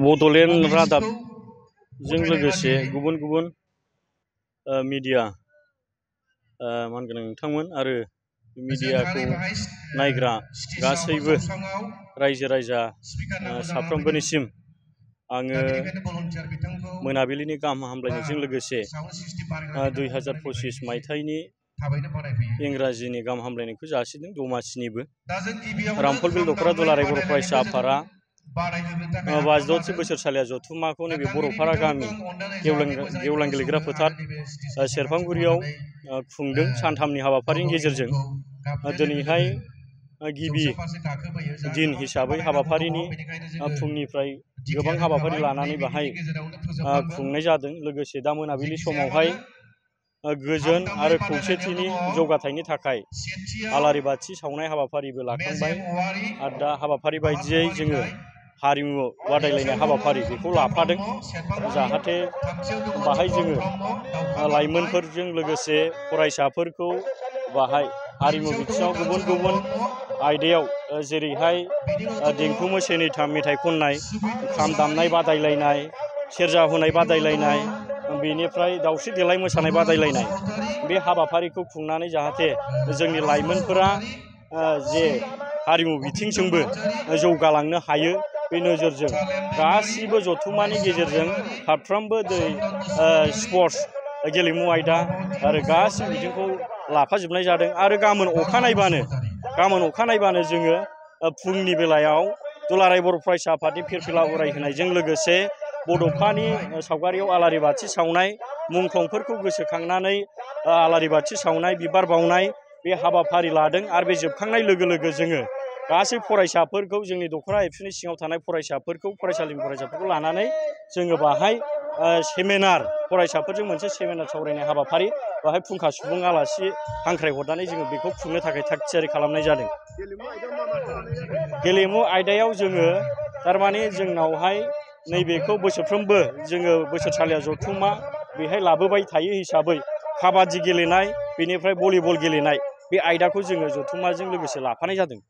बड'लेण्ड रादाबजों लोगोसे गुबुन गुबुन मिडिया मा होनगोन नोंथांमोन आरो मिडियाखौ नायग्रा गासैबो रायजो राजा साफ्रोमबोनिसिम आङो मोनाबिलिनि गाहाम हामलायनायजों लोगोसे 2025 मायथाइनि इंराजिनि गाहाम हामलायनायखौ जासिदों दमासिनिबो। रामफलबिल दख'रा दुलाराय बर' फरायसा आफादा 52थि बोसोरसालिया जथुम्माखौ नैबे बर'फारा गामि गेवलां गेलेग्रा फोथार सेरफांगुरियाव खुंदों। सानथामनि हाबाफारिनि गेजेरजों दिनैहाय गिबि दिन हिसाबै हाबाफारिनि फुंनिफ्राय गोबां हाबाफारि लानानै बाहाय खुंनाय जादों। लोगोसे दा मोनाबिलि समावहाय गोजोन आरो खौसेथिनि जौगाथायनि थाखाय आलारि बाथि सावनाय हाबाफारिबो लाखांबाय। आरो दा हाबाफारि बायदियै जोङो हारिमु बादायलायनाय हाबाफारि बेखौ लाफादों, जाहाथे बाहाय जोङो लाइमोनफोरजों लोगोसे फरायसाफोरखौ बाहाय हारिमु बिथिङाव गुबुन गुबुन आयदायाव जेरैहाय देंखो मोसानाय, मेथाइ खननाय, खाम दामनाय बादायलायनाय, सेरजा हुनाय बादायलायनाय, बेनिफ्राय दावस्रि देलाय मोसानाय बादायलायनाय, बे हाबाफारिखौ खुंनानै जाहाथे जोंनि लाइमोनफोरा जे हारिमु बिथिंजोंबो जौगालांनो हायो, बे नोजोरजों गासिबो जथुम्मानि गेजेरजों फारफ्रोमबो स्पर्ट्स गेलेमु आयदा आरो गासिबो बिथिंखौ लाफाजोबनाय जादों। आरो गाबोन अखानायबानो जोङो फुंनि बेलायाव दुलाराय बर' फरायसा आफादनि फिरफिला उरायहोनायजों लोगोसे बड'फानि सावगारियाव आलारि बाथि सावनाय, मुंख्लंफोरखौ गोसोखांनानै आलारि बाथि सावनाय, बिबार बावनाय बे हाबाफारि लादों। आरो बे जोबखांनाय लोगो लोगो जोङो गासै फरायसाफोरखौ, जोंनि दख'रा एबसुनि सिङाव थानाय फरायसालिनि फरायसाफोरखौ लानानै जोङो बाहाय सेमिनार, फरायसाफोरजों मोनसे सेमिनार सावरायनाय हाबाफारि बाहाय फुंखा सुबुं आलासि हांख्रायहरनानै जोङो बेखौ खुंनो थाखाय थाग थियारि खालामनाय जादों। गेलेमु आयदायाव जोङो थारमाने जोंनावहाय नैबेखौ बोसोरफ्रोमबो जोङो बोसोरसालिया जथुम्मा बेहाय लाबोबाय थायो हिसाबै काबादि गेलेनाय, बेनिफ्राय भलिबल गेलेनाय, बे आयदाखौ जोङो जथुम्माजों लोगोसे लाफानाय जादों।